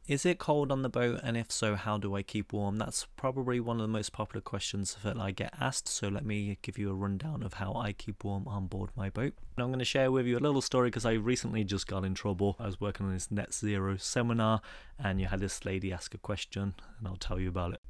Is it cold on the boat, and if so, how do I keep warm? That's probably one of the most popular questions that I get asked, so let me give you a rundown of how I keep warm on board my boat. And I'm going to share with you a little story because I recently just got in trouble. I was working on this net zero seminar and you had this lady ask a question, and I'll tell you about it.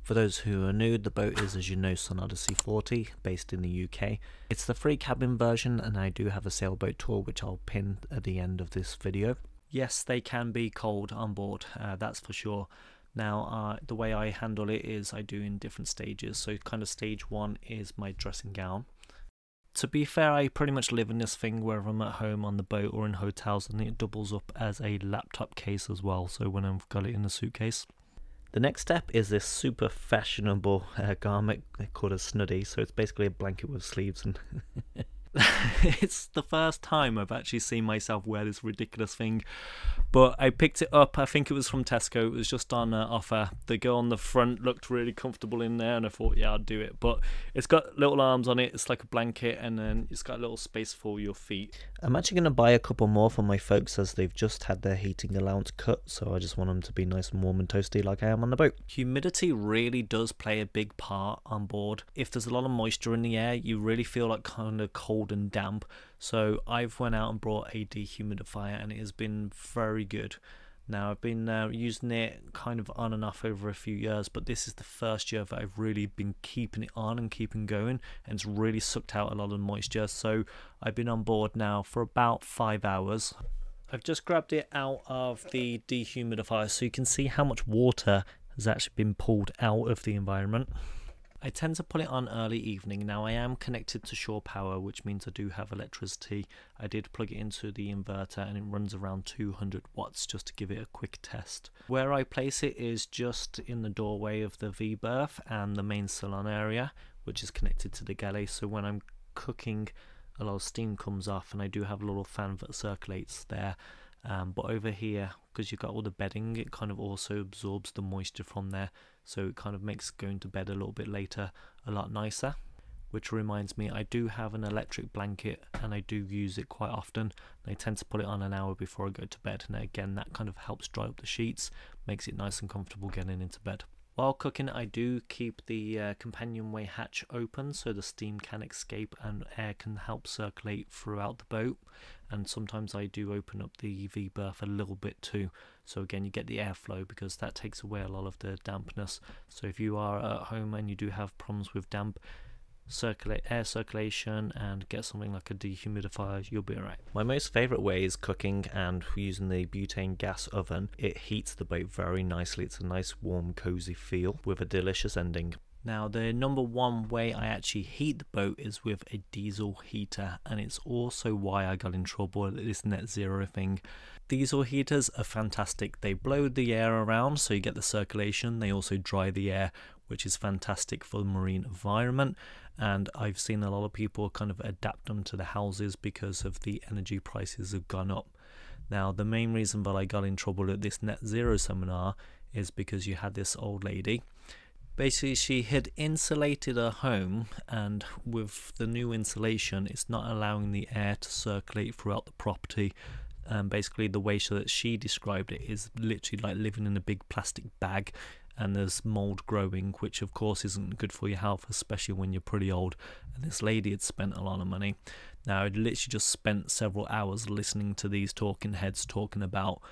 For those who are new, the boat is, as you know, Sun Odyssey 40, based in the UK. It's the free cabin version, and I do have a sailboat tour which I'll pin at the end of this video. Yes, they can be cold on board, that's for sure. Now, the way I handle it is I do in different stages. So kind of stage 1 is my dressing gown. To be fair, I pretty much live in this thing whether I'm at home, on the boat or in hotels, and it doubles up as a laptop case as well, so when I've got it in a suitcase. The next step is this super fashionable garment called a Snoody. So it's basically a blanket with sleeves, and it's the first time I've actually seen myself wear this ridiculous thing. But I picked it up, I think it was from Tesco, it was just on offer. The girl on the front looked really comfortable in there, and I thought, yeah, I'll do it. But it's got little arms on it, it's like a blanket, and then it's got a little space for your feet. I'm actually going to buy a couple more for my folks as they've just had their heating allowance cut, so I just want them to be nice and warm and toasty like I am on the boat. Humidity really does play a big part on board. If there's a lot of moisture in the air, you really feel like kind of cold and damp. So I've went out and brought a dehumidifier, and it has been very good. Now, I've been using it kind of on and off over a few years, but this is the first year that I've really been keeping it on and keeping going, and it's really sucked out a lot of moisture. So I've been on board now for about 5 hours. I've just grabbed it out of the dehumidifier so you can see how much water has actually been pulled out of the environment. I tend to put it on early evening. Now, I am connected to shore power, which means I do have electricity. I did plug it into the inverter, and it runs around 200 watts just to give it a quick test. Where I place it is just in the doorway of the V berth and the main salon area, which is connected to the galley. So when I'm cooking, a lot of steam comes off, and I do have a little fan that circulates there. But over here, because you've got all the bedding, it kind of also absorbs the moisture from there, so it kind of makes going to bed a little bit later a lot nicer. Which reminds me, I do have an electric blanket, and I do use it quite often. I tend to put it on an hour before I go to bed, and again, that kind of helps dry up the sheets, makes it nice and comfortable getting into bed. While cooking, I do keep the companionway hatch open so the steam can escape and air can help circulate throughout the boat. And sometimes I do open up the V berth a little bit too. So again, you get the airflow because that takes away a lot of the dampness. So if you are at home and you do have problems with damp, air circulation and get something like a dehumidifier, you'll be alright. My most favourite way is cooking, and using the butane gas oven. It heats the boat very nicely. It's a nice warm cozy feel with a delicious ending. Now, the number one way I actually heat the boat is with a diesel heater, and it's also why I got in trouble at this net zero thing. Diesel heaters are fantastic. They blow the air around so you get the circulation. They also dry the air, which is fantastic for the marine environment. And I've seen a lot of people kind of adapt them to the houses because of the energy prices have gone up. Now, the main reason that I got in trouble at this net zero seminar is because you had this old lady. Basically, she had insulated her home, and with the new insulation, it's not allowing the air to circulate throughout the property. Basically, the way that she described it is literally like living in a big plastic bag, and there's mold growing, which of course isn't good for your health, especially when you're pretty old. And this lady had spent a lot of money. Now, I'd literally just spent several hours listening to these talking heads talking about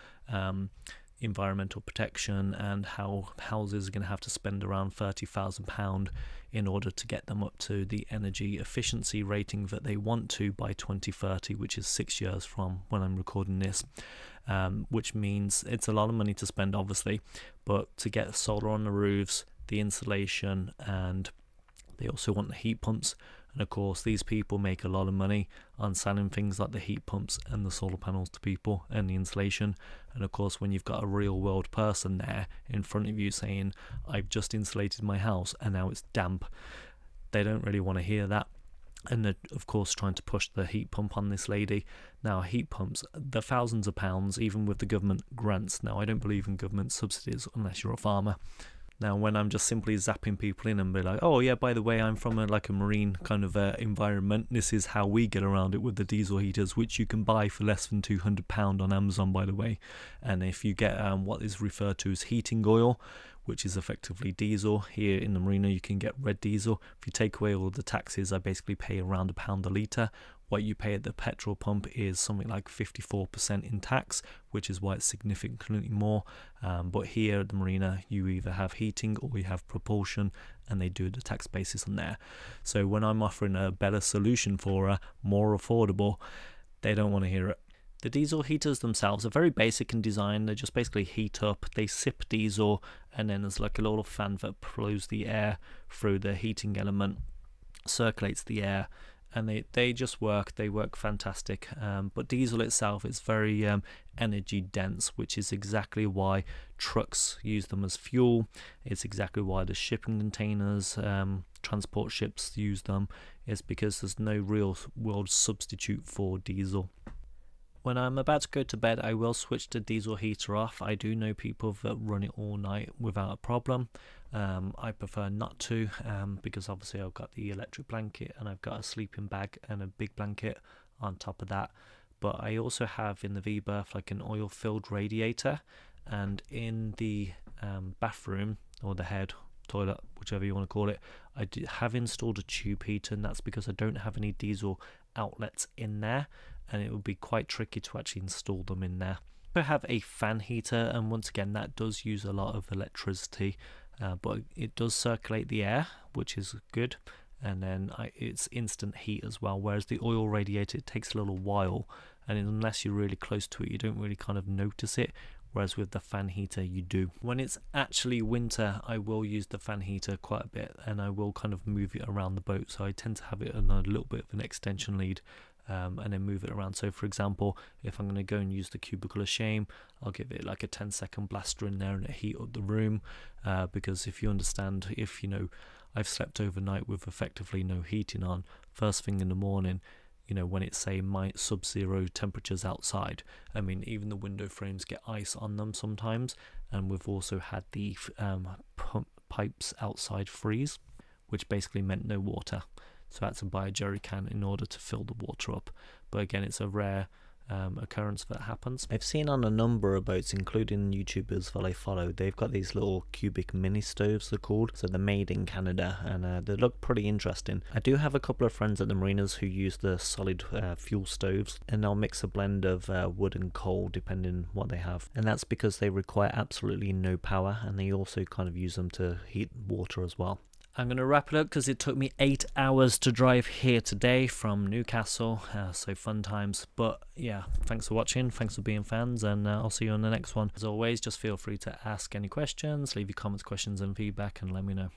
environmental protection and how houses are going to have to spend around £30,000 in order to get them up to the energy efficiency rating that they want to by 2030, which is 6 years from when I'm recording this. Which means it's a lot of money to spend, obviously, but to get solar on the roofs, the insulation, and they also want the heat pumps. And of course, these people make a lot of money on selling things like the heat pumps and the solar panels to people and the insulation. And of course, when you've got a real world person there in front of you saying, I've just insulated my house and now it's damp, they don't really want to hear that. And they're of course trying to push the heat pump on this lady. Now, heat pumps, they're thousands of pounds, even with the government grants. Now, I don't believe in government subsidies unless you're a farmer. Now when I'm just simply zapping people in and be like, oh yeah, by the way, I'm from like a marine kind of environment, this is how we get around it with the diesel heaters, which you can buy for less than £200 on Amazon, by the way. And if you get what is referred to as heating oil, which is effectively diesel, here in the marina you can get red diesel. If you take away all the taxes, I basically pay around £1 a litre. What you pay at the petrol pump is something like 54% in tax, which is why it's significantly more. But here at the marina, you either have heating or you have propulsion, and they do the tax basis on there. So when I'm offering a better solution for a more affordable, they don't want to hear it. The diesel heaters themselves are very basic in design. They just basically heat up, they sip diesel, and then there's like a little fan that blows the air through the heating element, circulates the air, and they just work. They work fantastic. But diesel itself is very energy dense, which is exactly why trucks use them as fuel. It's exactly why the shipping containers, transport ships use them. It's because there's no real world substitute for diesel. When I'm about to go to bed, I will switch the diesel heater off. I do know people that run it all night without a problem. I prefer not to, because obviously I've got the electric blanket and I've got a sleeping bag and a big blanket on top of that. But I also have in the V-berth like an oil-filled radiator, and in the bathroom, or the head, toilet, whichever you want to call it, I have installed a tube heater, and that's because I don't have any diesel outlets in there, and it would be quite tricky to actually install them in there. I have a fan heater, and once again that does use a lot of electricity, but it does circulate the air, which is good, and then it's instant heat as well, whereas the oil radiator, it takes a little while, and unless you're really close to it you don't really kind of notice it, whereas with the fan heater you do. When it's actually winter, I will use the fan heater quite a bit, and I will kind of move it around the boat, so I tend to have it on a little bit of an extension lead, and then move it around. So for example, if I'm going to go and use the cubicle of shame, I'll give it like a 10-second blaster in there and it heat up the room, because if you understand, if you know, I've slept overnight with effectively no heating on, first thing in the morning, you know, when it's say sub-zero temperatures outside, I mean even the window frames get ice on them sometimes, and we've also had the pipes outside freeze, which basically meant no water, so I had to buy a jerry can in order to fill the water up. But again, it's a rare occurrence that happens. I've seen on a number of boats, including YouTubers that I follow, they've got these little cubic mini stoves, they're called. So they're made in Canada, and they look pretty interesting. I do have a couple of friends at the marinas who use the solid fuel stoves, and they'll mix a blend of wood and coal depending what they have, and that's because they require absolutely no power, and they also kind of use them to heat water as well. I'm going to wrap it up because it took me 8 hours to drive here today from Newcastle, so fun times. But yeah, thanks for watching, thanks for being fans, and I'll see you on the next one. As always, just feel free to ask any questions, leave your comments, questions and feedback, and let me know.